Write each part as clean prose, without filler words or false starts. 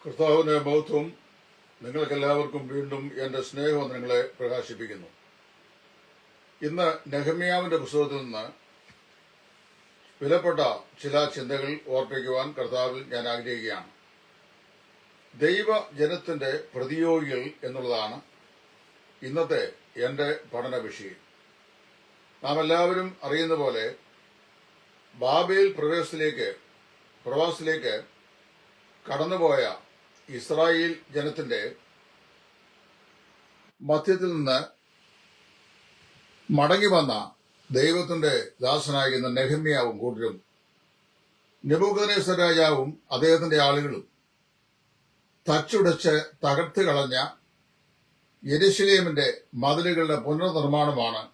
കർത്താവിന്റെ മഹത്വം നിങ്ങൾക്കെല്ലാവർക്കും വീണ്ടും എൻ്റെ സ്നേഹവന്ദനങ്ങളെ പ്രകാശിപ്പിക്കുന്നു. ഇന്ന് നെഹമ്യാവിന്റെ പുസ്തകത്തിൽ നിന്ന് വിലപ്പെട്ട ചില ചിന്തകൾ ഓർപ്പിക്കുവാൻ കർത്താവിൽ ഞാൻ ആഗ്രഹിക്കുകയാണ്. ദൈവജനത്തിന്റെ പ്രതിയോഗികൾ എന്നുള്ളതാണ് ഇന്നത്തെ എൻ്റെ പഠന വിഷയം. നാം എല്ലാവരും അറിയുന്ന പോലെ ബാബേൽ പ്രവാസത്തിലേക്ക് കടന്നുപോയ ഇസ്രായേൽ ജനത്തിന്റെ മധ്യത്തിൽ നിന്ന് മടങ്ങി വന്ന ദൈവത്തിന്റെ ദാസനായിരുന്ന നെഹമ്യാവും കൂട്ടരും നെബൂഖദ്നേസർ രാജാവും അദ്ദേഹത്തിന്റെ ആളുകളും തച്ചുടച്ച് തകർത്ത് കളഞ്ഞ യെരൂശലേമിന്റെ മതിലുകളുടെ പുനർനിർമ്മാണമാണ്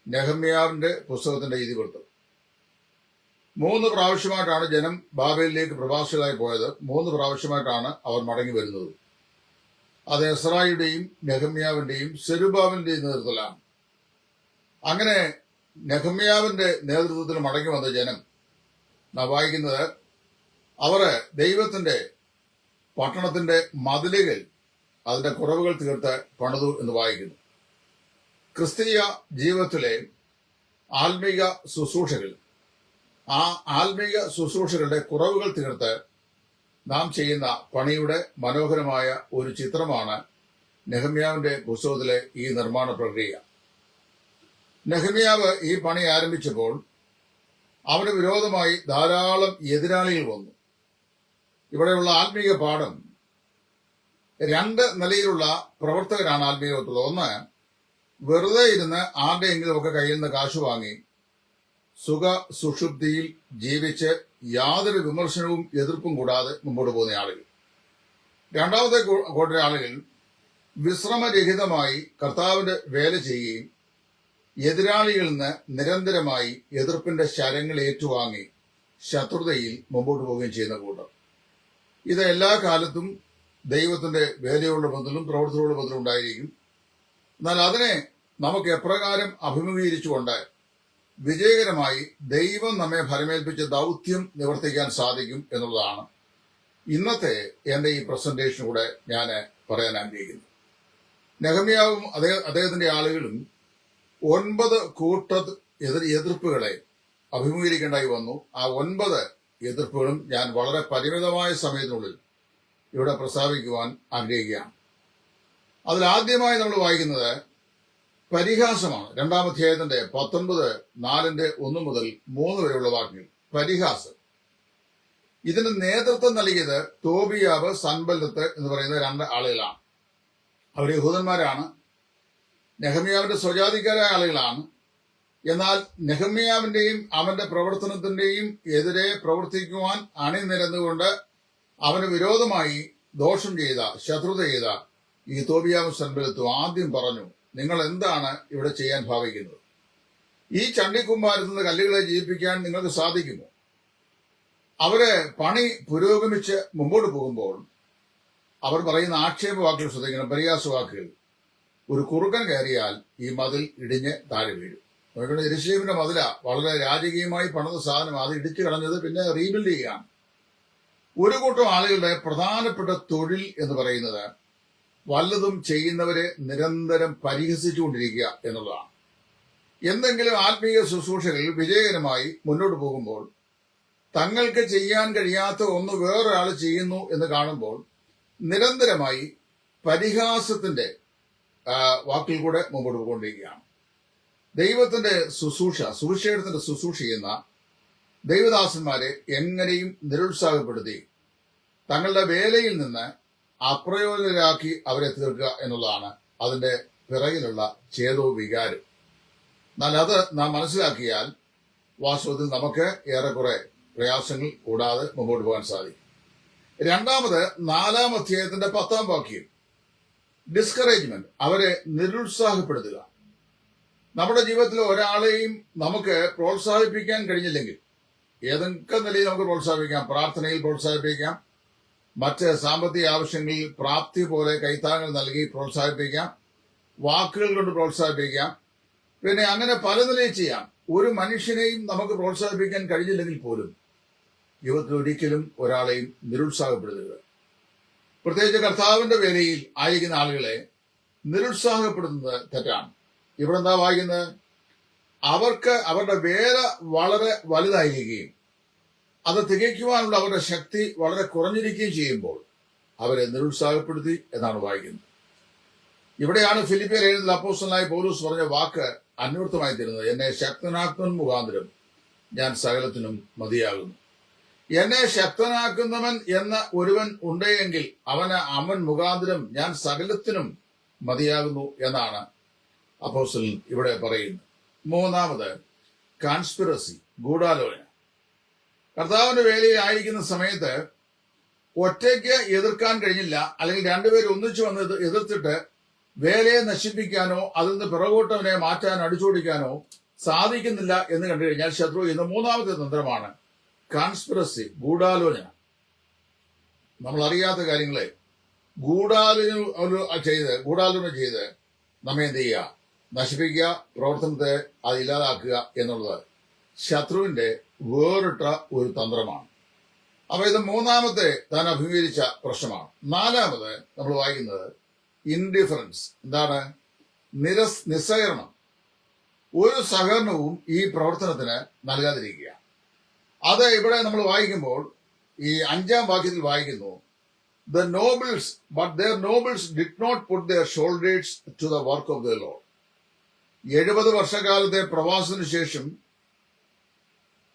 നെഹമ്യാവിന്റെ പുസ്തകത്തിന്റെ ഇതിവൃത്തം. 3 പ്രാവശ്യമായിട്ടാണ് ജനം ബാബേലിലേക്ക് പ്രവാസികളായി പോയത്. 3 പ്രാവശ്യമായിട്ടാണ് അവർ മടങ്ങി വരുന്നത്. അത് എസ്രായുടെയും നെഹമ്യാവിന്റെയും സെരുബാബേലിന്റെയും നേതൃത്വത്തിലാണ്. അങ്ങനെ നെഹമ്യാവിന്റെ നേതൃത്വത്തിൽ മടങ്ങി വന്ന ജനം നാം വായിക്കുന്നത് അവർ ദൈവത്തിന്റെ പട്ടണത്തിന്റെ മതിലുകൾ അതിന്റെ കുറവുകൾ തീർത്ത് പണിതു എന്ന് വായിക്കുന്നു. ക്രിസ്തീയ ജീവിതത്തിലെ ആത്മീക ശുശ്രൂഷകൾ, ആ ആത്മീക ശുശ്രൂഷകളുടെ കുറവുകൾ തീർത്ത് നാം ചെയ്യുന്ന പണിയുടെ മനോഹരമായ ഒരു ചിത്രമാണ് നെഹമ്യാവിന്റെ പുസ്തകത്തിലെ ഈ നിർമ്മാണ പ്രക്രിയ. നെഹമ്യാവ് ഈ പണി ആരംഭിച്ചപ്പോൾ അവന് വിരോധമായി ധാരാളം എതിരാളികൾ വന്നു. ഇവിടെയുള്ള ആത്മീക പാഠം, 2 നിലയിലുള്ള പ്രവർത്തകരാണ് ആത്മീയത്തിലുള്ളത്. ഒന്ന്, വെറുതെ ഇരുന്ന് ആരുടെയെങ്കിലുമൊക്കെ കയ്യിൽ നിന്ന് കാശ് വാങ്ങി സുഖ സുഷുപ്തിയിൽ ജീവിച്ച് യാതൊരു വിമർശനവും എതിർപ്പും കൂടാതെ മുമ്പോട്ട് പോകുന്ന ആളുകൾ. രണ്ടാമത്തെ കൂട്ടം ആളുകൾ വിശ്രമരഹിതമായി കർത്താവിന്റെ വേല ചെയ്യുകയും എതിരാളികളിൽ നിന്ന് നിരന്തരമായി എതിർപ്പിന്റെ ശരങ്ങൾ ഏറ്റുവാങ്ങി ശത്രുതയിൽ മുമ്പോട്ട് പോവുകയും ചെയ്യുന്ന കൂട്ടം. ഇത് എല്ലാ കാലത്തും ദൈവത്തിന്റെ വേലയോടുള്ള ബന്ധത്തിലും പ്രവർത്തനത്തോടുള്ള ബന്ധത്തിലും ഉണ്ടായിരിക്കും. എന്നാൽ അതിനെ നമുക്ക് എപ്രകാരം അഭിമുഖീകരിച്ചുകൊണ്ട് വിജയകരമായി ദൈവം നമ്മെ ഫലമേൽപ്പിച്ച ദൗത്യം നിവർത്തിക്കാൻ സാധിക്കും എന്നുള്ളതാണ് ഇന്നത്തെ എന്റെ ഈ പ്രസന്റേഷനിലൂടെ ഞാൻ പറയാൻ ആഗ്രഹിക്കുന്നു. നെഹമ്യാവും അദ്ദേഹത്തിന്റെ ആളുകളും 9 കൂട്ട എതിർപ്പുകളെ അഭിമുഖീകരിക്കേണ്ടായി വന്നു. ആ 9 എതിർപ്പുകളും ഞാൻ വളരെ പരിമിതമായ സമയത്തിനുള്ളിൽ ഇവിടെ പ്രസ്താവിക്കുവാൻ ആഗ്രഹിക്കുകയാണ്. അതിലാദ്യമായി നമ്മൾ വായിക്കുന്നത് പരിഹാസമാണ്. 2-ാം അധ്യായത്തിന്റെ 19:4-1 മുതൽ 3 വരെയുള്ള വാക്യങ്ങൾ. പരിഹാസം. ഇതിന് നേതൃത്വം നൽകിയത് തോബിയാവ്, സൻബല്ലത്ത് എന്ന് പറയുന്ന 2 ആളുകളാണ്. അവർ യഹൂദന്മാരാണ്, നെഹമ്യാവിന്റെ സ്വജാതിക്കാരായ ആളുകളാണ്. എന്നാൽ നെഹമ്യാവിന്റെയും അവന്റെ പ്രവർത്തനത്തിന്റെയും എതിരെ പ്രവർത്തിക്കുവാൻ അണിനിരന്നുകൊണ്ട് അവന് വിരോധമായി ദോഷം ചെയ്ത, ശത്രുത ചെയ്ത ഈ തോബിയാവും സൻബല്ലത്തും ആദ്യം പറഞ്ഞു, നിങ്ങൾ എന്താണ് ഇവിടെ ചെയ്യാൻ ഭാവിക്കുന്നത്? ഈ ചണ്ടിക്കുമ്പാരത്തു നിന്ന് കല്ലുകളെ ജീവിപ്പിക്കാൻ നിങ്ങൾക്ക് സാധിക്കുമോ? അവര് പണി പുരോഗമിച്ച് മുമ്പോട്ട് പോകുമ്പോൾ അവർ പറയുന്ന ആക്ഷേപ വാക്കുകൾ ശ്രദ്ധിക്കണം, പരിഹാസ വാക്കുകൾ. ഒരു കുറുക്കൻ കയറിയാൽ ഈ മതിൽ ഇടിഞ്ഞ് താഴെ വീഴും. നോക്കിക്കൊണ്ട് യെരൂശലേമിന്റെ മതില വളരെ രാജകീയമായി പണിത സാധനം, അത് ഇടിച്ചു കളഞ്ഞത് പിന്നെ റീബിൽഡ് ചെയ്യുകയാണ്. ഒരു കൂട്ടം ആളുകളുടെ പ്രധാനപ്പെട്ട തൊഴിൽ എന്ന് പറയുന്നത് വല്ലതും ചെയ്യുന്നവരെ നിരന്തരം പരിഹസിച്ചുകൊണ്ടിരിക്കുക എന്നുള്ളതാണ്. എന്തെങ്കിലും ആത്മീയ ശുശ്രൂഷകൾ വിജയകരമായി മുന്നോട്ട് പോകുമ്പോൾ തങ്ങൾക്ക് ചെയ്യാൻ കഴിയാത്ത ഒന്ന് വേറൊരാൾ ചെയ്യുന്നു എന്ന് കാണുമ്പോൾ നിരന്തരമായി പരിഹാസത്തിന്റെ വാക്കിൽ കൂടെ മുമ്പോട്ട് പോയിക്കൊണ്ടിരിക്കുകയാണ്. ദൈവത്തിന്റെ ശുശ്രൂഷ, സുവിശേഷത്തിന്റെ ശുശ്രൂഷ ചെയ്യുന്ന ദൈവദാസന്മാരെ എങ്ങനെയും നിരുത്സാഹപ്പെടുത്തി തങ്ങളുടെ വേലയിൽ നിന്ന് അപ്രയോജനരാക്കി അവരെ തീർക്കുക എന്നുള്ളതാണ് അതിന്റെ പിറകിലുള്ള ചേതോ വികാരം. എന്നാൽ അത് നാം മനസ്സിലാക്കിയാൽ വാസ്തവത്തിൽ നമുക്ക് ഏറെക്കുറെ പ്രയാസങ്ങൾ കൂടാതെ മുമ്പോട്ട് പോകാൻ സാധിക്കും. 2-ാമത് 4-ാം അധ്യായത്തിന്റെ 10-ാം വാക്യം, ഡിസ്കറേജ്മെന്റ്, അവരെ നിരുത്സാഹപ്പെടുത്തുക. നമ്മുടെ ജീവിതത്തിൽ ഒരാളെയും നമുക്ക് പ്രോത്സാഹിപ്പിക്കാൻ കഴിഞ്ഞില്ലെങ്കിൽ ഏതൊക്കെ നിലയിൽ നമുക്ക് പ്രോത്സാഹിപ്പിക്കാം. പ്രാർത്ഥനയിൽ പ്രോത്സാഹിപ്പിക്കാം, മറ്റ് സാമ്പത്തിക ആവശ്യങ്ങളിൽ പ്രാപ്തി പോലെ കൈത്താങ്ങൽ നൽകി പ്രോത്സാഹിപ്പിക്കാം, വാക്കുകൾ കൊണ്ട് പ്രോത്സാഹിപ്പിക്കാം, പിന്നെ അങ്ങനെ പല നിലയിൽ ചെയ്യാം. ഒരു മനുഷ്യനെയും നമുക്ക് പ്രോത്സാഹിപ്പിക്കാൻ കഴിഞ്ഞില്ലെങ്കിൽ പോലും ജീവിതത്തിൽ ഒരിക്കലും ഒരാളെയും നിരുത്സാഹപ്പെടുത്തരുത്. പ്രത്യേകിച്ച് കർത്താവിന്റെ വേലയിൽ ആയിരിക്കുന്ന ആളുകളെ നിരുത്സാഹപ്പെടുത്തുന്നത് തെറ്റാണ്. ഇവിടെ എന്താ വായിക്കുന്നത്? അവർക്ക് അവരുടെ വേല വളരെ വലുതായിരിക്കുകയും അത് തികയ്ക്കുവാനുള്ള അവരുടെ ശക്തി വളരെ കുറഞ്ഞിരിക്കുകയും ചെയ്യുമ്പോൾ അവരെ നിരുത്സാഹപ്പെടുത്തി എന്നാണ് വായിക്കുന്നത്. ഇവിടെയാണ് ഫിലിപ്പിയർ എഴുതുന്ന അപ്പോസ്തലനായ പൗലോസ് പറഞ്ഞ വാക്ക് അന്വർത്ഥമായി തീരുന്നത്. എന്നെ ശക്തനാക്കുന്നവൻ മുഖാന്തരം ഞാൻ സകലത്തിനും മതിയാകുന്നു. എന്നെ ശക്തനാക്കുന്നവൻ എന്ന ഒരുവൻ ഉണ്ടെങ്കിൽ അവൻ മുഖാന്തരം ഞാൻ സകലത്തിനും മതിയാകുന്നു എന്നാണ് അപ്പോസ്തലൻ ഇവിടെ പറയുന്നത്. മൂന്നാമത് കോൺസ്പിറസി, ഗൂഢാലോചന. കർത്താവിന്റെ വേലയിൽ ആയിരിക്കുന്ന സമയത്ത് ഒറ്റയ്ക്ക് എതിർക്കാൻ കഴിഞ്ഞില്ല, അല്ലെങ്കിൽ രണ്ടുപേരും ഒന്നിച്ചു വന്ന് എതിർത്തിട്ട് വേലയെ നശിപ്പിക്കാനോ അതിൽ നിന്ന് പിറകോട്ടവനെ മാറ്റാനോ അടിച്ചോടിക്കാനോ സാധിക്കുന്നില്ല എന്ന് കണ്ടു കഴിഞ്ഞാൽ ശത്രു എന്ന മൂന്നാമത്തെ തന്ത്രമാണ് കോൺസ്പിറസി, ഗൂഢാലോചന. നമ്മൾ അറിയാത്ത കാര്യങ്ങളെ ഗൂഢാലോചന ചെയ്ത് നമ്മെ എന്ത് ചെയ്യുക? നശിപ്പിക്കുക, പ്രവർത്തനത്തെ അത് ഇല്ലാതാക്കുക എന്നുള്ളത് ശത്രുവിന്റെ വേറിട്ട ഒരു തന്ത്രമാണ്. അപ്പൊ ഇത് മൂന്നാമത്തെ താൻ അഭിമുഖീകരിച്ച പ്രശ്നമാണ്. നാലാമത് നമ്മൾ വായിക്കുന്നത് ഇൻഡിഫറൻസ്. എന്താണ്? നിസ്സഹകരണം. ഒരു സഹകരണവും ഈ പ്രവർത്തനത്തിന് നൽകാതിരിക്കുക. അത് ഇവിടെ നമ്മൾ വായിക്കുമ്പോൾ ഈ 5-ാം വാക്യത്തിൽ വായിക്കുന്നു, The nobles, but their nobles did not put their shoulders to the work of their Lord. 70 വർഷക്കാലത്തെ പ്രവാസത്തിന് ശേഷം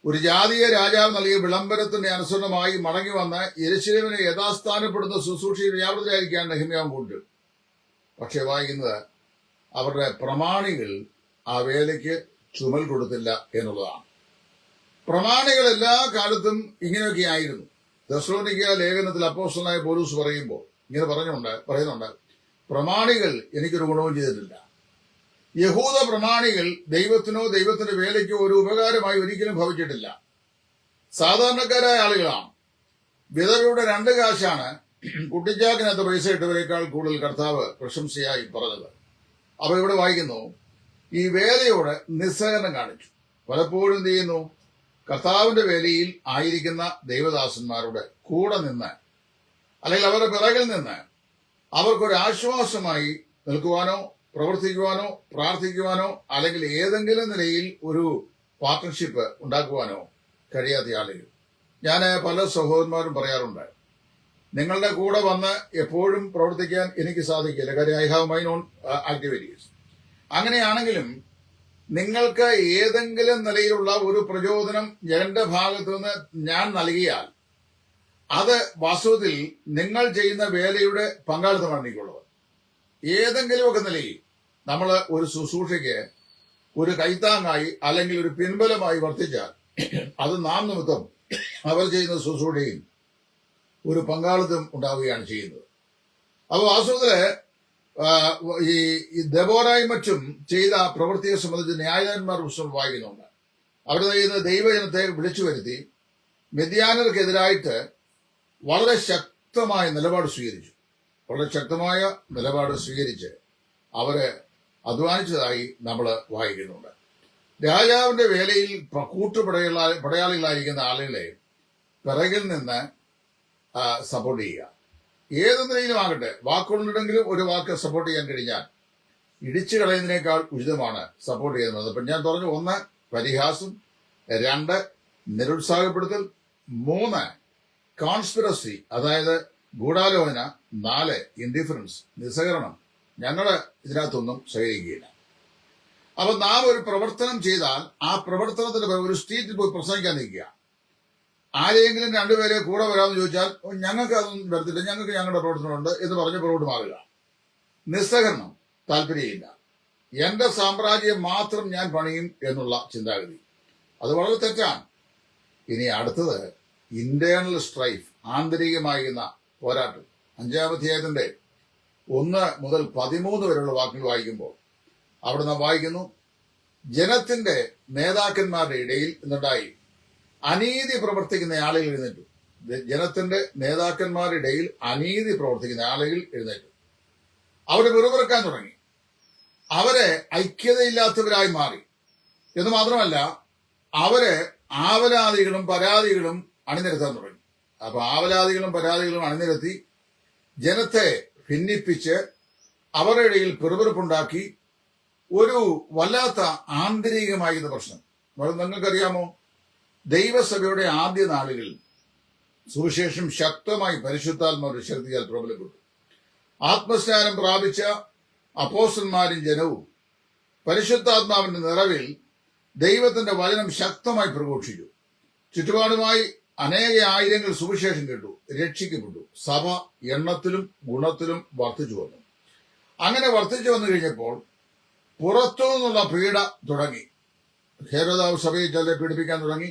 ഒരു ജാതീയ രാജാവ് നൽകിയ വിളംബരത്തിന്റെ അനുസരണമായി മടങ്ങി വന്ന് യെരൂശലേമിനെ യഥാസ്ഥാനപ്പെടുന്ന ശുശ്രൂഷയിൽ വ്യാപൃതരായിരിക്കാൻ നെഹെമ്യാവ് കൊണ്ട്. പക്ഷെ വായിക്കുന്നത് അവരുടെ പ്രമാണികൾ ആ വേലയ്ക്ക് ചുമൽ കൊടുത്തില്ല എന്നുള്ളതാണ്. പ്രമാണികൾ എല്ലാ കാലത്തും ഇങ്ങനെയൊക്കെ ആയിരുന്നു. തെസ്സലോനിക്ക ലേഖനത്തിൽ അപ്പോസ്തലനായ പൗലോസ് ഇങ്ങനെ പറയുന്നുണ്ട്, പ്രമാണികൾ എനിക്കൊരു ഗുണവും ചെയ്തിട്ടില്ല. യഹൂദ പ്രമാണികൾ ദൈവത്തിനോ ദൈവത്തിന്റെ വേലയ്ക്കോ ഒരു ഉപകാരമായി ഒരിക്കലും ഭവിച്ചിട്ടില്ല. സാധാരണക്കാരായ ആളുകളാണ്. വിധവയുടെ 2 കാശാണ് കുട്ടിച്ചാക്കിനകത്ത് പൈസ ഇട്ടവരെക്കാൾ കൂടുതൽ കർത്താവ് പ്രശംസയായി പറഞ്ഞത്. അപ്പൊ ഇവിടെ വായിക്കുന്നു, ഈ വേലയോട് നിസ്സഹകരണം കാണിച്ചു. പലപ്പോഴും എന്ത് ചെയ്യുന്നു? കർത്താവിന്റെ വേലയിൽ ആയിരിക്കുന്ന ദൈവദാസന്മാരുടെ കൂടെ നിന്ന്, അല്ലെങ്കിൽ അവരുടെ പിറകിൽ നിന്ന് അവർക്കൊരു ആശ്വാസമായി നിൽക്കുവാനോ പ്രവർത്തിക്കുവാനോ പ്രാർത്ഥിക്കുവാനോ അല്ലെങ്കിൽ ഏതെങ്കിലും നിലയിൽ ഒരു പാർട്ട്ണർഷിപ്പ് ഉണ്ടാക്കുവാനോ കഴിയാത്ത ആളുകൾ. ഞാൻ പല സഹോദരന്മാരും പറയാറുണ്ട്, നിങ്ങളുടെ കൂടെ വന്ന് എപ്പോഴും പ്രവർത്തിക്കാൻ എനിക്ക് സാധിക്കില്ല, കാര്യം I have my own activities. അങ്ങനെയാണെങ്കിലും നിങ്ങൾക്ക് ഏതെങ്കിലും നിലയിലുള്ള ഒരു പ്രചോദനം എന്റെ ഭാഗത്തു നിന്ന് ഞാൻ നൽകിയാൽ അത് വാസ്തവത്തിൽ നിങ്ങൾ ചെയ്യുന്ന വേലയുടെ പങ്കാളിത്തമാണ് എനിക്കുള്ളത്. ഏതെങ്കിലുമൊക്കെ നിലയിൽ നമ്മൾ ഒരു ശുശ്രൂഷയ്ക്ക് ഒരു കൈത്താങ്ങായി അല്ലെങ്കിൽ ഒരു പിൻബലമായി വർത്തിച്ചാൽ അത് നാം നിമിത്തം അവർ ചെയ്യുന്ന ശുശ്രൂഷയിൽ ഒരു പങ്കാളിത്തം ഉണ്ടാവുകയാണ് ചെയ്യുന്നത്. അപ്പോൾ വാസ്തവത്തില് ഈ ദെബോറായും മറ്റും ചെയ്ത പ്രവൃത്തിയെ സംബന്ധിച്ച് ന്യായാധിപന്മാർ പുസ്തകം വായിക്കുന്നുണ്ട്. അവർ ചെയ്യുന്ന ദൈവജനത്തെ വിളിച്ചു വരുത്തി മിദ്യാനർക്കെതിരായിട്ട് വളരെ ശക്തമായ നിലപാട് സ്വീകരിച്ച് അവര് അധ്വാനിച്ചതായി നമ്മൾ വായിക്കുന്നുണ്ട്. രാജാവിന്റെ വേലയിൽ പടയാളികളായിരിക്കുന്ന ആളുകളെ പിറകിൽ നിന്ന് സപ്പോർട്ട് ചെയ്യുക. ഏത് നിലയിലും ആകട്ടെ, വാക്കുകൊണ്ടിട്ടെങ്കിലും ഒരു വാക്ക് സപ്പോർട്ട് ചെയ്യാൻ കഴിഞ്ഞാൽ ഇടിച്ചു കളയുന്നതിനേക്കാൾ ഉചിതമാണ് സപ്പോർട്ട് ചെയ്യുന്നത്. അപ്പൊ ഞാൻ പറഞ്ഞു, 1 പരിഹാസം, 2 നിരുത്സാഹപ്പെടുത്തൽ, 3 കോൺസ്പിറസി അതായത് ഗൂഢാലോചന, 4 ഇൻഡിഫറൻസ് നിസ്സഹകരണം. ഞങ്ങള് ഇതിനകത്തൊന്നും സഹകരിക്കുകയില്ല. അപ്പൊ നാം ഒരു പ്രവർത്തനം ചെയ്താൽ ആ പ്രവർത്തനത്തിന് ഒരു സ്ട്രീറ്റിൽ പോയി പ്രസംഗിക്കാൻ നിൽക്കുക. ആരെങ്കിലും 2 പേരെ കൂടെ വരാമെന്ന് ചോദിച്ചാൽ ഞങ്ങൾക്ക് അതൊന്നും വരത്തില്ല, ഞങ്ങൾക്ക് ഞങ്ങളുടെ പ്രവർത്തനമുണ്ട് എന്ന് പറഞ്ഞ് പുറകോട്ട് മാറുക. നിസ്സഹകരണം, താല്പര്യമില്ല. എന്റെ സാമ്രാജ്യം മാത്രം ഞാൻ പണിയും എന്നുള്ള ചിന്താഗതി, അത് വളരെ തെറ്റാണ്. ഇനി അടുത്തത് ഇന്റേണൽ സ്ട്രൈഫ്, ആന്തരികമായിരുന്ന പോരാട്ടം. 5-ാം അധ്യായത്തിന്റെ 1 മുതൽ 13 വരെയുള്ള വാക്കുകൾ വായിക്കുമ്പോൾ അവിടെ നാം വായിക്കുന്നു, ജനത്തിന്റെ നേതാക്കന്മാരുടെ ഇടയിൽ നിന്നുണ്ടായി അനീതി പ്രവർത്തിക്കുന്ന ആളുകൾ എഴുന്നേറ്റു. ജനത്തിന്റെ നേതാക്കന്മാരുടെ ഇടയിൽ അനീതി പ്രവർത്തിക്കുന്ന ആളുകൾ എഴുന്നേറ്റു. അവരെ വെറുപിറക്കാൻ തുടങ്ങി. അവരെ ഐക്യതയില്ലാത്തവരായി മാറി എന്ന് മാത്രമല്ല, അവര് ആവലാദികളും പരാതികളും അണിനിരത്താൻ തുടങ്ങി. അപ്പൊ ആവലാദികളും പരാതികളും അണിനിരത്തി ജനത്തെ ഭിന്നിപ്പിച്ച് അവരുടെ ഇടയിൽ പിറുപിറുപ്പുണ്ടാക്കി ഒരു വല്ലാത്ത ആന്തരികമായിരുന്ന പ്രശ്നം. നിങ്ങൾക്കറിയാമോ, ദൈവസഭയുടെ ആദ്യ നാളുകളിൽ സുവിശേഷം ശക്തമായി പരിശുദ്ധാത്മാവിന്റെ ശക്തിയാൽ പ്രബലപ്പെട്ടു. ആത്മസ്നാനം പ്രാപിച്ച അപ്പോസ്തലന്മാരും ജനവും പരിശുദ്ധാത്മാവിന്റെ നിറവിൽ ദൈവത്തിന്റെ വചനം ശക്തമായി പ്രഘോഷിച്ചു. ചുറ്റുപാടുമായി അനേക ആയിരങ്ങൾ സുവിശേഷം കേട്ടു, രക്ഷിക്കപ്പെട്ടു. സഭ എണ്ണത്തിലും ഗുണത്തിലും വർദ്ധിച്ചു വന്നു. അങ്ങനെ വർദ്ധിച്ചു വന്നു കഴിഞ്ഞപ്പോൾ പുറത്തു നിന്നുള്ള പീഡ തുടങ്ങി. ഹേരോദാവ് സഭയെ ചിലരെ പീഡിപ്പിക്കാൻ തുടങ്ങി.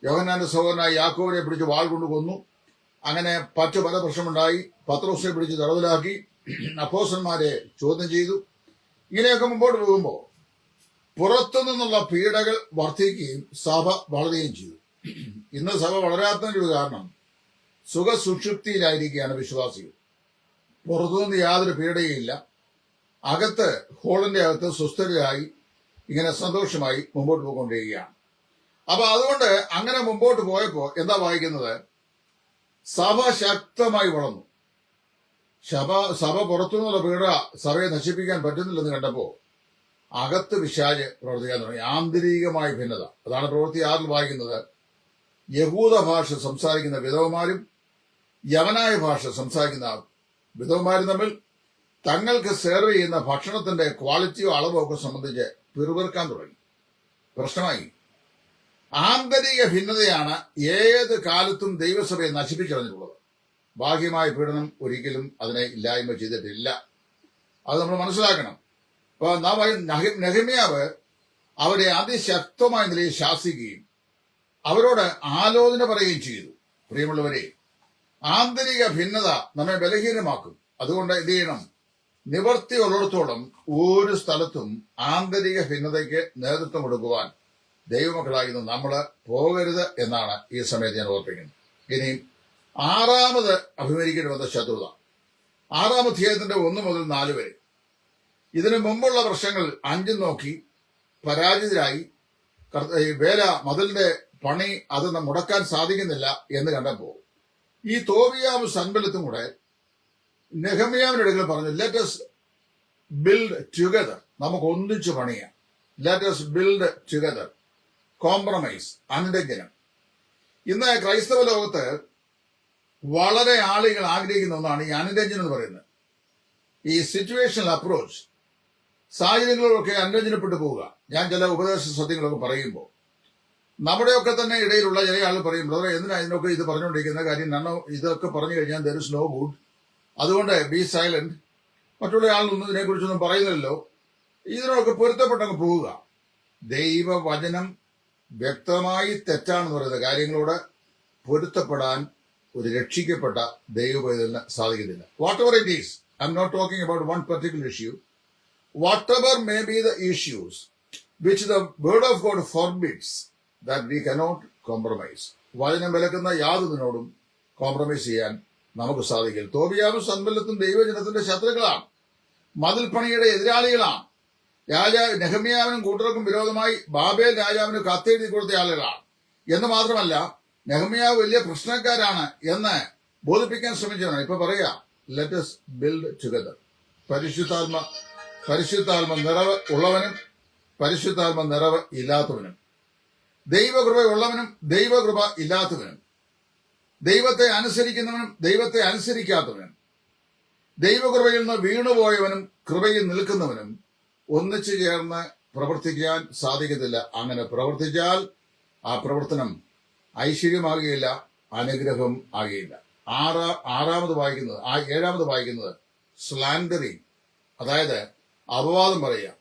യോഹന്നാന്റെ സഹോദരനായ യാക്കോബിനെ പിടിച്ച് വാൾ കൊണ്ട് കൊന്നു. അങ്ങനെ പല പ്രശ്നമുണ്ടായി. പത്രോസിനെ പിടിച്ച് തടവിലാക്കി. അപ്പോസ്തലന്മാരെ ചോദ്യം ചെയ്തു. ഇങ്ങനെയൊക്കെ മുമ്പോട്ട് പോകുമ്പോൾ പുറത്തു നിന്നുള്ള പീഡകൾ വർദ്ധിക്കുകയും സഭ വളരുകയും ചെയ്തു. ഇന്ന് സഭ വളരാത്തതിന്റെ ഒരു കാരണം സുഖസുഷുപ്തിയിലായിരിക്കുകയാണ് വിശ്വാസികൾ. പുറത്തുനിന്ന് യാതൊരു പീഡയുമില്ല. അകത്ത് ഹോളിന്റെ അകത്ത് സുസ്ഥിരരായി ഇങ്ങനെ സന്തോഷമായി മുമ്പോട്ട് പോയിക്കൊണ്ടിരിക്കുകയാണ്. അപ്പൊ അതുകൊണ്ട് അങ്ങനെ മുമ്പോട്ട് പോയപ്പോ എന്താ വായിക്കുന്നത്? സഭ ശക്തമായി വളർന്നു. സഭ പുറത്തുനിന്നുള്ള പീഡ സഭയെ നശിപ്പിക്കാൻ പറ്റുന്നില്ലെന്ന് കണ്ടപ്പോ അകത്ത് പിശാച് പ്രവർത്തിക്കാൻ തുടങ്ങി. ആന്തരികമായ ഭിന്നത. അതാണ് പ്രവൃത്തി 6 വായിക്കുന്നത്. യഹൂദ ഭാഷ സംസാരിക്കുന്ന വിധവമാരും യവനായ ഭാഷ സംസാരിക്കുന്ന വിധവമാരും തമ്മിൽ തങ്ങൾക്ക് സെർവ് ചെയ്യുന്ന ഭക്ഷണത്തിന്റെ ക്വാളിറ്റിയോ അളവോ ഒക്കെ സംബന്ധിച്ച് പിറുപിറുക്കാൻ തുടങ്ങി. പ്രശ്നമായി. ആന്തരിക ഭിന്നതയാണ് ഏത് കാലത്തും ദൈവസഭയെ നശിപ്പിച്ചറിഞ്ഞിട്ടുള്ളത്. ബാഹ്യമായ പീഡനം ഒരിക്കലും അതിനെ ഇല്ലായ്മ ചെയ്തിട്ടില്ല. അത് നമ്മൾ മനസ്സിലാക്കണം. അപ്പൊ നെഹെമ്യാവ് അവരെ അതിശക്തമായ നിലയിൽ ശാസിക്കുകയും അവരോട് ആലോചന പറയുകയും ചെയ്തു. പ്രിയമുള്ളവരെ, ആന്തരിക ഭിന്നത നമ്മെ ബലഹീനമാക്കും. അതുകൊണ്ട് എന്ത് ചെയ്യണം? നിവർത്തി ഉള്ളിടത്തോളം ഒരു സ്ഥലത്തും ആന്തരിക ഭിന്നതയ്ക്ക് നേതൃത്വം കൊടുക്കുവാൻ ദൈവമക്കളായിരുന്നു നമ്മൾ പോകരുത് എന്നാണ് ഈ സമയത്ത് ഞാൻ ഓർപ്പിക്കുന്നത്. ഇനിയും 6ാമത് അഭിമുഖീകരിക്കേണ്ടി വന്ന ശത്രുത. 6-ാം അധ്യായത്തിന്റെ 1 മുതൽ 4 വരെ. ഇതിനു മുമ്പുള്ള വർഷങ്ങൾ 5 നോക്കി പരാജിതരായി. വേല മതിലിന്റെ പണി അത് മുടക്കാൻ സാധിക്കുന്നില്ല എന്ന് കണ്ടപ്പോ ഈ തോബിയാവും സൻബല്ലത്തും കൂടെ നെഹെമ്യാവിന്റെ അടുക്കൽ പറഞ്ഞു, ലെറ്റ് us ബിൽഡ് ടുഗദർ. നമുക്ക് ഒന്നിച്ചു പണിയാം. Let us build together. Compromise, അനുരഞ്ജനം. ഇന്ന് ക്രൈസ്തവ ലോകത്ത് വളരെ ആളുകൾ ആഗ്രഹിക്കുന്ന ഒന്നാണ് ഈ അനുരഞ്ജനം എന്ന് പറയുന്നത്. ഈ സിറ്റുവേഷണൽ അപ്രോച്ച്. സാഹചര്യങ്ങളൊക്കെ അനുരഞ്ജനപ്പെട്ടു പോവുക. ഞാൻ ചില ഉപദേശ സത്യങ്ങളൊക്കെ പറയുമ്പോൾ നമ്മുടെയൊക്കെ തന്നെ ഇടയിലുള്ള ചില ആൾ പറയും, ബ്രദറെ എന്തിനാ ഇതിനൊക്കെ ഇത് പറഞ്ഞുകൊണ്ടിരിക്കുന്ന കാര്യം? ഇതൊക്കെ പറഞ്ഞു കഴിഞ്ഞാൽ ദർ ഇസ് നോ ഗുഡ്, അതുകൊണ്ട് ബി സൈലന്റ്. മറ്റുള്ള ആളൊന്നും ഇതിനെക്കുറിച്ചൊന്നും പറയുന്നില്ലല്ലോ. ഇതിനൊക്കെ പൊരുത്തപ്പെട്ടങ്ങ് പോവുക. ദൈവവചനം വ്യക്തമായി തെറ്റാണെന്ന് പറയുന്ന കാര്യങ്ങളോട് പൊരുത്തപ്പെടാൻ ഒരു രക്ഷിക്കപ്പെട്ട ദൈവപൈതലിന് സാധിക്കുന്നില്ല. Whatever it is, I'm not talking about one particular issue. Whatever may be the issues which the word of God forbids, that we cannot compromise. വചനം വിലക്കുന്ന യാതൊന്നിനോടും കോംപ്രമൈസ് ചെയ്യാൻ നമുക്ക് സാധിക്കില്ല. തോബിയാവും സൻബല്ലത്തും ദൈവജനത്തിന്റെ ശത്രുക്കളാണ്, മതിൽപ്പണിയുടെ എതിരാളികളാണ്. നെഹെമ്യാവിനും കൂട്ടർക്കും വിരോധമായി ബാബേൽ രാജാവിന് കത്തെഴുതി കൊടുത്ത ആളുകളാണ്. എന്ന് മാത്രമല്ല, നെഹെമ്യാവ് വലിയ പ്രശ്നക്കാരാണ് എന്ന് ബോധിപ്പിക്കാൻ ശ്രമിച്ചവനാണ്. ഇപ്പൊ പറയാ, ലെറ്റ് us ബിൽഡ് ടുഗദർ. പരിശുദ്ധാത്മ നിറവ് ഉള്ളവനും പരിശുദ്ധാത്മ നിറവ് ഇല്ലാത്തവനും, ദൈവകൃപ ഉള്ളവനും ദൈവകൃപ ഇല്ലാത്തവനും, ദൈവത്തെ അനുസരിക്കുന്നവനും ദൈവത്തെ അനുസരിക്കാത്തവനും, ദൈവകൃപയിൽ നിന്ന് വീണുപോയവനും കൃപയിൽ നിൽക്കുന്നവനും ഒന്നിച്ചു ചേർന്ന് പ്രവർത്തിക്കാൻ സാധിക്കത്തില്ല. അങ്ങനെ പ്രവർത്തിച്ചാൽ ആ പ്രവർത്തനം ഐശ്വര്യമാകുകയില്ല, അനുഗ്രഹം ആകുകയില്ല. 7-ാമത് വായിക്കുന്നത് സ്ലാൻഡറിങ്, അതായത് അപവാദം പറയുക.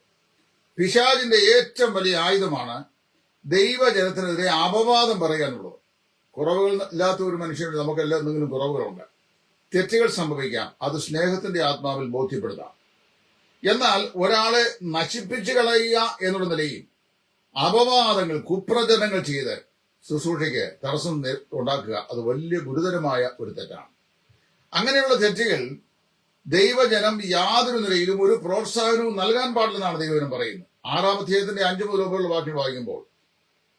പിശാചിന്റെ ഏറ്റവും വലിയ ആയുധമാണ് ദൈവജനത്തിനെതിരെ അപവാദം പറയുക എന്നുള്ളത്. കുറവുകൾ ഇല്ലാത്ത ഒരു മനുഷ്യന് നമുക്കെല്ലാം എന്തെങ്കിലും കുറവുകളുണ്ട്, തെറ്റുകൾ സംഭവിക്കാം. അത് സ്നേഹത്തിന്റെ ആത്മാവിൽ ബോധ്യപ്പെടുത്താം. എന്നാൽ ഒരാളെ നശിപ്പിച്ചു കളയുക എന്നുള്ള നിലയിൽ അപവാദങ്ങൾ, കുപ്രചരണങ്ങൾ ചെയ്ത് ശുശ്രൂഷയ്ക്ക് തടസ്സം ഉണ്ടാക്കുക, അത് വലിയ ഗുരുതരമായ ഒരു തെറ്റാണ്. അങ്ങനെയുള്ള തെറ്റുകൾ ദൈവജനം യാതൊരു നിലയിലും ഒരു പ്രോത്സാഹനവും നൽകാൻ പാടില്ലെന്നാണ് ദൈവജനം പറയുന്നത്. 6-ാം അധ്യായത്തിന്റെ 5 മുതൽ 9 വാക്യം വായിക്കുമ്പോൾ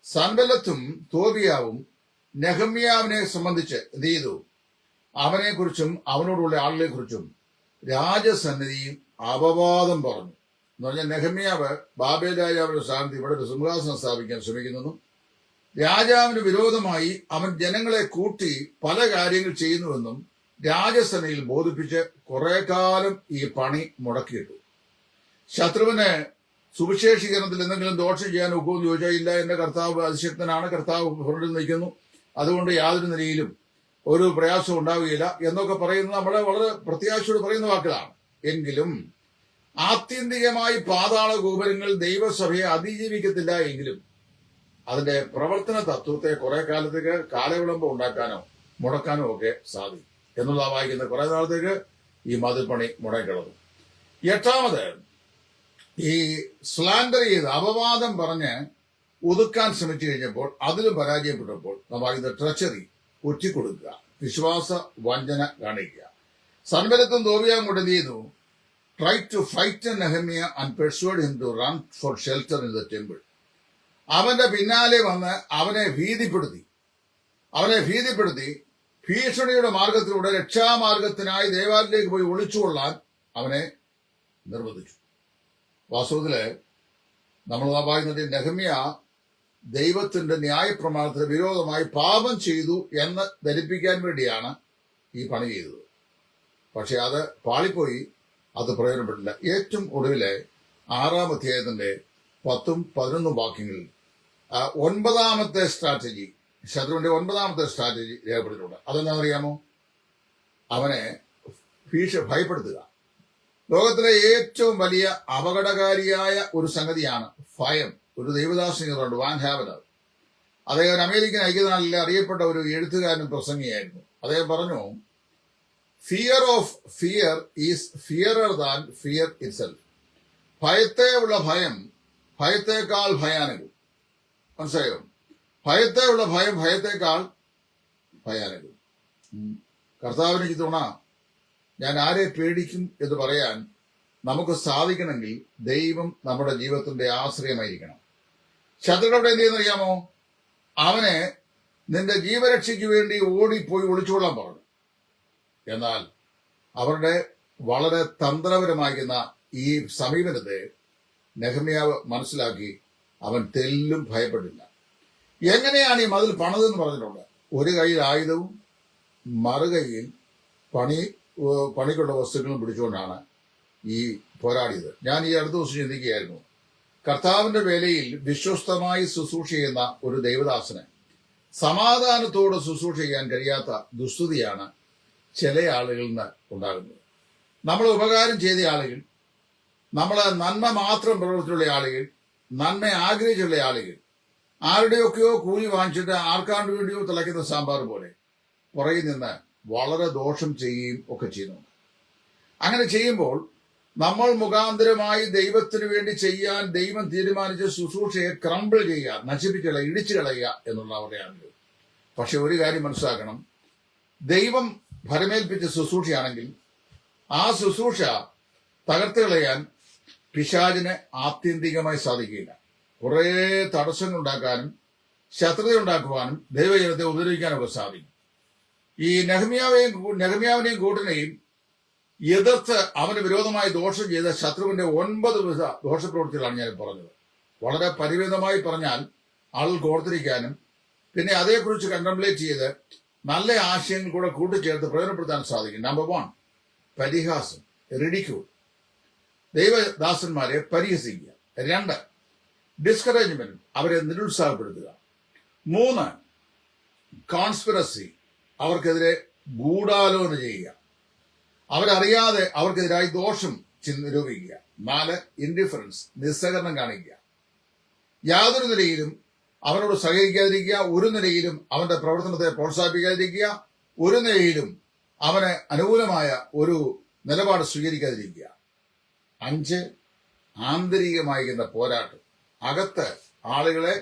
സൻബല്ലത്തും തോബിയാവും നെഹെമ്യാവിനെ സംബന്ധിച്ച് എന്ത് ചെയ്തു? അവനെക്കുറിച്ചും അവനോടുള്ള ആളുകളെക്കുറിച്ചും രാജസന്നിധിയും അപവാദം പറഞ്ഞു. എന്ന് പറഞ്ഞാൽ നെഹമ്യാവ് ബാബേൽ രാജാവിന്റെ സ്ഥാനത്ത് ഇവിടെ ഒരു സിംഹാസനം സ്ഥാപിക്കാൻ ശ്രമിക്കുന്നു. രാജാവിന് വിരോധമായി അവൻ ജനങ്ങളെ കൂട്ടി പല കാര്യങ്ങൾ ചെയ്യുന്നുവെന്നും രാജസേനയിൽ ബോധിപ്പിച്ച് കുറെ കാലം ഈ പണി മുടക്കിയിട്ടു. ശത്രുവിന് സുവിശേഷീകരണത്തിൽ എന്തെങ്കിലും ദോഷം ചെയ്യാൻ ഒക്കുമെന്ന് ചോദിച്ചാൽ ഇല്ല, എന്റെ കർത്താവ് അതിശക്തനാണ്, കർത്താവ് ഫ്രണ്ടിൽ നിൽക്കുന്നു, അതുകൊണ്ട് യാതൊരു നിലയിലും ഒരു പ്രയാസം ഉണ്ടാവുകയില്ല എന്നൊക്കെ പറയുന്നത് നമ്മളെ വളരെ പ്രത്യാശയോട് പറയുന്ന വാക്കുകളാണ്. എങ്കിലും ആത്യന്തികമായി പാതാള ഗോപുരങ്ങൾ ദൈവസഭയെ അതിജീവിക്കത്തില്ല എങ്കിലും അതിന്റെ പ്രവർത്തന തത്വത്തെ കുറെ കാലത്തേക്ക് കാലവിളംബം ഉണ്ടാക്കാനോ മുടക്കാനോ ഒക്കെ സാധിക്കും എന്നുള്ള വായിക്കുന്ന കുറെ നാളത്തേക്ക് ഈ മതിൽപ്പണി മുടക്കിടന്നു. എട്ടാമത്, ഈ സ്ലാൻഡർ ചെയ്ത് അപവാദം പറഞ്ഞ് ഒതുക്കാൻ ശ്രമിച്ചു കഴിഞ്ഞപ്പോൾ അതിലും പരാജയപ്പെട്ടപ്പോൾ നമ്മൾ വായിക്കുന്ന ട്രഷറി ഒറ്റിക്കൊടുക്കുക, വിശ്വാസ വഞ്ചന കാണിക്കുക. സൻബലത്തും തോബിയാവും കൂടെ എന്ത് ചെയ്തു? Try to fight Nehemiah and persuade him to run for shelter in the temple. അവന്റെ പിന്നാലെ വന്ന് അവനെ ഭീതിപ്പെടുത്തി ഭീഷണിയുടെ മാർഗത്തിലൂടെ രക്ഷാമാർഗത്തിനായി ദേവാലയത്തിലേക്ക് പോയി ഒളിച്ചുകൊള്ളാൻ അവനെ നിർബന്ധിച്ചു. വാസ്തവത്തില് നമ്മൾ വായിക്കുന്നത് നെഹമ്യ ദൈവത്തിന്റെ ന്യായപ്രമാണത്തിന് വിരോധമായി പാപം ചെയ്തു എന്ന് ധരിപ്പിക്കാൻ വേണ്ടിയാണ് ഈ പണി ചെയ്തത്. പക്ഷെ അത് പാളിപ്പോയി, അത് പ്രയോജനപ്പെട്ടില്ല. ഏറ്റവും ഒടുവിലെ 6-ാം അധ്യായത്തിന്റെ 10ഉം 11ഉം വാക്യങ്ങളിൽ 9ാമത്തെ സ്ട്രാറ്റജി, ശത്രുവിന്റെ 9ാമത്തെ സ്ട്രാറ്റജി രേഖപ്പെടുത്തിയിട്ടുണ്ട്. അതെന്താണെന്നറിയാമോ? അവനെ ഭയപ്പെടുത്തുക. ലോകത്തിലെ ഏറ്റവും വലിയ അപകടകാരിയായ ഒരു സംഗതിയാണ് ഭയം. ഒരു ദൈവദാസനുണ്ട്, വാൻ ഹാവലർ. അദ്ദേഹം ഒരു അമേരിക്കൻ ഐക്യനാളിലെ അറിയപ്പെട്ട ഒരു എഴുത്തുകാരനും പ്രസംഗിയായിരുന്നു. അദ്ദേഹം പറഞ്ഞു, fear of fear is fearer than fear itself. ഭയത്തെ ഉള്ള ഭയം ഭയത്തേക്കാൾ ഭയാനകം. മനസ്സിലായോ? ഭയത്തെ ഉള്ള ഭയം ഭയത്തേക്കാൾ ഭയാനകം. കർത്താവിന് ഇത്തവണ ഞാൻ ആരെ പേടിക്കും എന്ന് പറയാൻ നമുക്ക് സാധിക്കണമെങ്കിൽ ദൈവം നമ്മുടെ ജീവിതത്തിന്റെ ആശ്രയമായിരിക്കണം. ശത്രുക്കളുടെ എന്ത് ചെയ്യുന്നറിയാമോ? അവനെ നിന്റെ ജീവരക്ഷയ്ക്ക് വേണ്ടി ഓടിപ്പോയി ഒളിച്ചുകൊള്ളാൻ പറഞ്ഞു. എന്നാൽ അവരുടെ വളരെ തന്ത്രപരമായിരുന്ന ഈ സമീപനത്തെ നെഹമ്യാവ് മനസ്സിലാക്കി അവൻ തെല്ലും ഭയപ്പെട്ടില്ല. എങ്ങനെയാണ് ഈ മതിൽ പണിതെന്ന് പറഞ്ഞിട്ടുണ്ട്. ഒരു കയ്യിൽ ആയുധവും മറുകൈയിൽ പണിക്കുള്ള വസ്തുക്കളും പിടിച്ചുകൊണ്ടാണ് ഈ പോരാടിയത്. ഞാൻ ഈ അടുത്ത ദിവസം ചിന്തിക്കുകയായിരുന്നു, കർത്താവിന്റെ വേലയിൽ വിശ്വസ്തമായി ശുശ്രൂഷ ചെയ്യുന്ന ഒരു ദൈവദാസന് സമാധാനത്തോട് ശുശ്രൂഷ ചെയ്യാൻ കഴിയാത്ത ദുസ്ഥിതിയാണ് ചില ആളുകളിൽ നിന്ന് ഉണ്ടാകുന്നത്. നമ്മൾ ഉപകാരം ചെയ്ത ആളുകൾ, നമ്മളെ നന്മ മാത്രം പ്രവർത്തിച്ചുള്ള ആളുകൾ, നന്മ ആഗ്രഹിച്ചുള്ള ആളുകൾ ആരുടെയൊക്കെയോ കൂലി വാങ്ങിച്ചിട്ട് ആർക്കാണ്ട് വേണ്ടിയോ തിളയ്ക്കുന്ന സാമ്പാർ പോലെ പുറകിൽ നിന്ന് വളരെ ദോഷം ചെയ്യുകയും ഒക്കെ ചെയ്യുന്നുണ്ട്. അങ്ങനെ ചെയ്യുമ്പോൾ നമ്മൾ മുഖാന്തരമായി ദൈവത്തിന് വേണ്ടി ചെയ്യാൻ ദൈവം തീരുമാനിച്ച ശുശ്രൂഷയെ ക്രംബിൾ ചെയ്യുക, നശിപ്പിച്ചുകളയുക, ഇടിച്ചു കളയുക എന്നുള്ള അവരുടെ ആഗ്രഹം. പക്ഷെ ഒരു കാര്യം മനസ്സിലാക്കണം, ദൈവം ഫലമേൽപ്പിച്ച ശുശ്രൂഷയാണെങ്കിൽ ആ ശുശ്രൂഷ തകർത്ത് കളയാൻ പിശാചിന് ആത്യന്തികമായി സാധിക്കില്ല. കുറെ തടസ്സങ്ങൾ ഉണ്ടാക്കാനും ശത്രുത ഉണ്ടാക്കുവാനും ദൈവജനത്തെ ഉപദ്രവിക്കാനൊക്കെ സാധിക്കും. ഈ നെഹമ്യാവിനെയും കൂട്ടിനെയും എതിർത്ത് അവന് വിരോധമായി ദോഷം ചെയ്ത ശത്രുവിന്റെ 9 വിധ ദോഷപ്രവൃത്തികളാണ് ഞാൻ പറഞ്ഞത്. വളരെ പരിമിതമായി പറഞ്ഞാൽ ആളുകൾ ഓർത്തിരിക്കാനും പിന്നെ അതേക്കുറിച്ച് കണ്ടംപ്ലേറ്റ് ചെയ്ത് നല്ല ആശയങ്ങൾ കൂടെ കൂട്ടിച്ചേർത്ത് പ്രയോജനപ്പെടുത്താൻ സാധിക്കും. നമ്പർ 1, പരിഹാസം, റിഡിക്യൂൾ, ദൈവദാസന്മാരെ പരിഹസിക്കുക. 2, ഡിസ്കറേജ്മെന്റ്, അവരെ നിരുത്സാഹപ്പെടുത്തുക. 3, കോൺസ്പിറസി, അവർക്കെതിരെ ഗൂഢാലോചന ചെയ്യുക, അവരറിയാതെ അവർക്കെതിരായി ദോഷം നിരൂപിക്കുക. 4, ഇൻഡിഫറൻസ്, നിസ്സഹകരണം കാണിക്കുക. യാതൊരു നിലയിലും അവനോട് സഹകരിക്കാതിരിക്കുക, ഒരു നിലയിലും അവന്റെ പ്രവർത്തനത്തെ പ്രോത്സാഹിപ്പിക്കാതിരിക്കുക, ഒരു നിലയിലും അവന് അനുകൂലമായ ഒരു നിലപാട് സ്വീകരിക്കാതിരിക്കുക. 5, ആന്തരികമായിരിക്കുന്ന പോരാട്ടം, അകത്ത് ആളുകളെ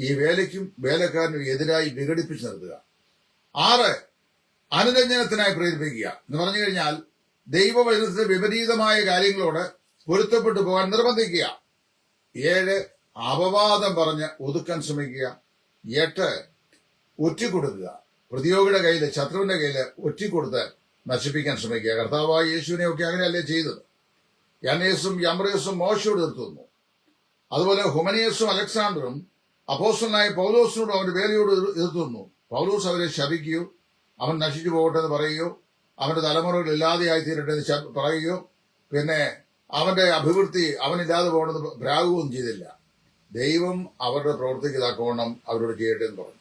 ഈ വേലയ്ക്കും വേലക്കാരനും എതിരായി വിഘടിപ്പിച്ചു നിർത്തുക. 6, അനുരഞ്ജനത്തിനായി പ്രേരിപ്പിക്കുക എന്ന് പറഞ്ഞു കഴിഞ്ഞാൽ ദൈവവചനത്തിന് വിപരീതമായ കാര്യങ്ങളോട് പൊരുത്തപ്പെട്ടു പോകാൻ നിർബന്ധിക്കുക. 7, അപവാദം പറഞ്ഞ് ഒതുക്കാൻ ശ്രമിക്കുക. 8, ഒറ്റിക്കൊടുക്കുക, പ്രതിയോഗിയുടെ കയ്യിൽ, ശത്രുവിന്റെ കയ്യിൽ ഒറ്റിക്കൊടുത്ത് നശിപ്പിക്കാൻ ശ്രമിക്കുക. കർത്താവായ യേശുവിനെയൊക്കെ അങ്ങനെയല്ലേ ചെയ്തത്. യന്നേസും യംബ്രേസും മോശയോട് എതിർത്തുന്നു. അതുപോലെ ഹുമനിയസും അലക്സാണ്ടറും അപ്പോസ്തലനായ പൗലോസിനോടും അവന്റെ വേലയോട് എതിർത്തുന്നു. പൗലോസ് അവരെ ശപിക്കുകയോ അവൻ നശിച്ചു പോകട്ടെ എന്ന് പറയുകയോ അവന്റെ തലമുറകൾ ഇല്ലാതെയായി തീരട്ടെ എന്ന് പറയുകയോ പിന്നെ അവന്റെ അഭിവൃദ്ധി അവനില്ലാതെ പോകണമെന്ന് പ്രാകുകയും ചെയ്തില്ല. ദൈവം അവരുടെ പ്രവൃത്തിക്ക് തക്കവണ്ണം അവരോട് ചെയ്യട്ടെ എന്ന് പറഞ്ഞു.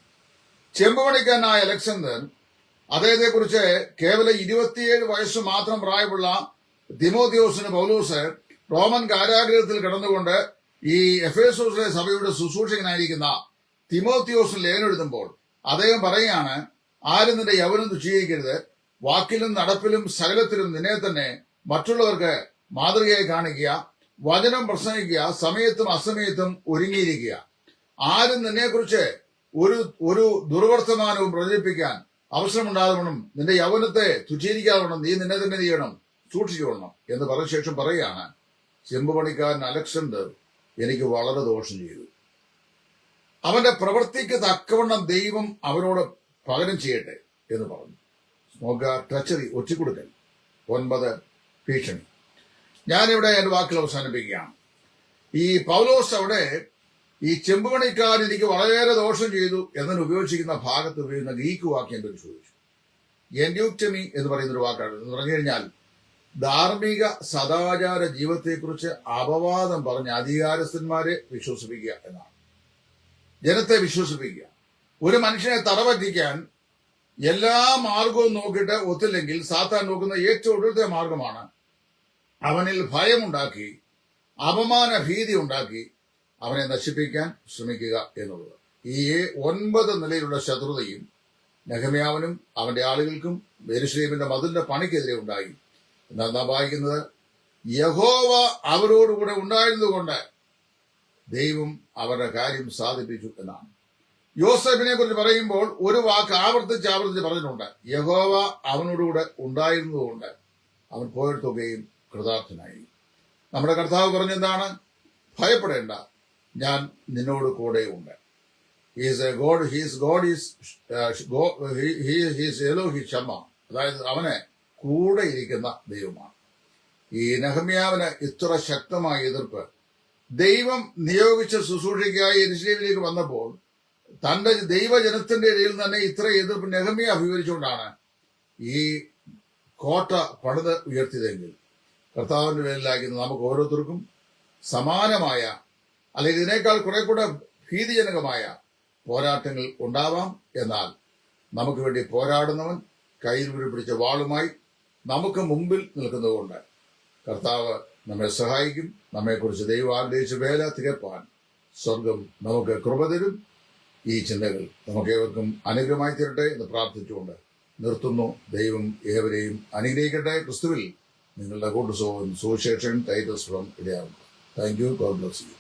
ചെമ്പുപണിക്കാരനായ അലക്സാണ്ടർ, അദ്ദേഹത്തെക്കുറിച്ച് കേവലം 27 വയസ്സ് മാത്രം പ്രായമുള്ള തിമോത്തിയോസിന് പൗലോസ് റോമൻ കാരാഗ്രഹത്തിൽ കിടന്നുകൊണ്ട് ഈ എഫേസോസിലെ സഭയുടെ ശുശ്രൂഷകനായിരിക്കുന്ന തിമോത്തിയോസിന് ലേഖനം എഴുതുമ്പോൾ അദ്ദേഹം പറയുകയാണ്, ആരും നിന്റെ യൗവനം തുച്ഛീകരിക്കരുത്, വാക്കിലും നടപ്പിലും സകലത്തിലും നിന്നെ തന്നെ മറ്റുള്ളവർക്ക് മാതൃകയായി കാണിക്കുക, വചനം പ്രസംഗിക്കുക, സമയത്തും അസമയത്തും ഒരുങ്ങിയിരിക്കുക. ആരും നിന്നെക്കുറിച്ച് ഒരു ദുർവർത്തമാനവും പ്രചരിപ്പിക്കാൻ അവസരമുണ്ടാകണം. നിന്റെ യൗവനത്തെ തുച്ഛീകരിക്കാതെ നീ നിന്നെ തന്നെ ചെയ്യണം, സൂക്ഷിച്ചുകൊള്ളണം എന്ന് പറഞ്ഞ ശേഷം പറയുകയാണ്, ചെമ്പുപണിക്കാരൻ അലക്സാണ്ടർ എനിക്ക് വളരെ ദോഷം ചെയ്തു. അവന്റെ പ്രവൃത്തിക്ക് തക്കവണ്ണം ദൈവം അവനോട് പകരം ചെയ്യട്ടെ എന്ന് പറഞ്ഞു. നോക്കുക, ടച്ചറി, ഒറ്റിക്കൊടുക്കൽ. 9 ഭീഷണി. ഞാനിവിടെ എന്റെ വാക്കുകൾ അവസാനിപ്പിക്കുകയാണ്. ഈ പൗലോസ് അവിടെ ഈ ചെമ്പുപണിക്കാരൻ എനിക്ക് വളരെയേറെ ദോഷം ചെയ്തു എന്നതിന് ഉപയോഗിച്ചിരിക്കുന്ന ഭാഗത്ത് ഉപയോഗിക്കുന്ന ഗ്രീക്ക് വാക്യം പരിശോധിച്ചു. എൻഡ്യൂക്ടമി എന്ന് പറയുന്നൊരു വാക്കാണ്. എന്ന് പറഞ്ഞു കഴിഞ്ഞാൽ ധാർമ്മിക സദാചാര ജീവിതത്തെക്കുറിച്ച് അപവാദം പറഞ്ഞ അധികാരസ്ഥന്മാരെ വിശ്വസിപ്പിക്കുക എന്നാണ്. ജനത്തെ വിശ്വസിപ്പിക്കുക. ഒരു മനുഷ്യനെ തറപറ്റിക്കാൻ എല്ലാ മാർഗവും നോക്കിയിട്ട് ഒത്തില്ലെങ്കിൽ സാത്താൻ നോക്കുന്ന ഏറ്റവും ഒടുവിലത്തെ മാർഗമാണ് അവനിൽ ഭയമുണ്ടാക്കി, അപമാന ഭീതി ഉണ്ടാക്കി അവനെ നശിപ്പിക്കാൻ ശ്രമിക്കുക എന്നുള്ളത്. ഈ 9 നിലയിലുള്ള ശത്രുതയും നെഹെമ്യാവിനും അവന്റെ ആളുകൾക്കും യെരൂശലേമിന്റെ മതിലിന്റെ പണിക്കെതിരെ ഉണ്ടായി. എന്നാൽ നാം വായിക്കുന്നത്, യഹോവ അവരോടുകൂടെ ഉണ്ടായിരുന്നുകൊണ്ട് ദൈവം അവരുടെ കാര്യം സാധിപ്പിച്ചു എന്നാണ്. യോസേഫിനെ കുറിച്ച് പറയുമ്പോൾ ഒരു വാക്ക് ആവർത്തിച്ച് പറഞ്ഞിട്ടുണ്ട്, യഹോവ അവനോടുകൂടെ ഉണ്ടായിരുന്നതുകൊണ്ട് അവൻ പോയിടത്തൊക്കെയും കൃതാർത്ഥനായി. നമ്മുടെ കർത്താവ് പറഞ്ഞെന്താണ്? ഭയപ്പെടേണ്ട, ഞാൻ നിന്നോട് കൂടെ ഉണ്ട്. അതായത് അവന് കൂടെ ഇരിക്കുന്ന ദൈവമാണ്. ഈ നെഹെമ്യാവിന് ഇത്ര ശക്തമായ എതിർപ്പ് ദൈവം നിയോഗിച്ച ശുശ്രൂഷയ്ക്കായി യെരൂശലേമിലേക്ക് വന്നപ്പോൾ തന്റെ ദൈവജനത്തിന്റെ ഇടയിൽ തന്നെ ഇത്ര എതിർപ്പ് നെഹെമ്യാ അഭിമുഖീകരിച്ചുകൊണ്ടാണ് ഈ കോട്ട പണിത് ഉയർത്തിയതെങ്കിൽ കർത്താവിന്റെ പേരിലാക്കുന്ന നമുക്ക് ഓരോരുത്തർക്കും സമാനമായ അല്ലെങ്കിൽ ഇതിനേക്കാൾ കുറെ കൂടെ ഭീതിജനകമായ പോരാട്ടങ്ങൾ ഉണ്ടാവാം. എന്നാൽ നമുക്ക് വേണ്ടി പോരാടുന്നവൻ കയ്യിൽ പിടിച്ച വാളുമായി നമുക്ക് മുമ്പിൽ നിൽക്കുന്നതുകൊണ്ട് കർത്താവ് നമ്മെ സഹായിക്കും. നമ്മെക്കുറിച്ച് ദൈവം ആഗ്രഹിച്ച വേല തികപ്പാൻ സ്വർഗം നമുക്ക് കൃപ തരും. ഈ ചിന്തകൾ നമുക്കേവർക്കും അനുഗ്രഹമായി തീരട്ടെ എന്ന് പ്രാർത്ഥിച്ചുകൊണ്ട് നിർത്തുന്നു. ദൈവം ഏവരെയും അനുഗ്രഹിക്കട്ടെ. ക്രിസ്തുവിൽ നിങ്ങളുടെ കൂട്ടുസഹോദരൻ സുവിശേഷൻ ടൈറ്റസ് ഫ്രം ഇടയാറുണ്ട്. Thank you. God bless U.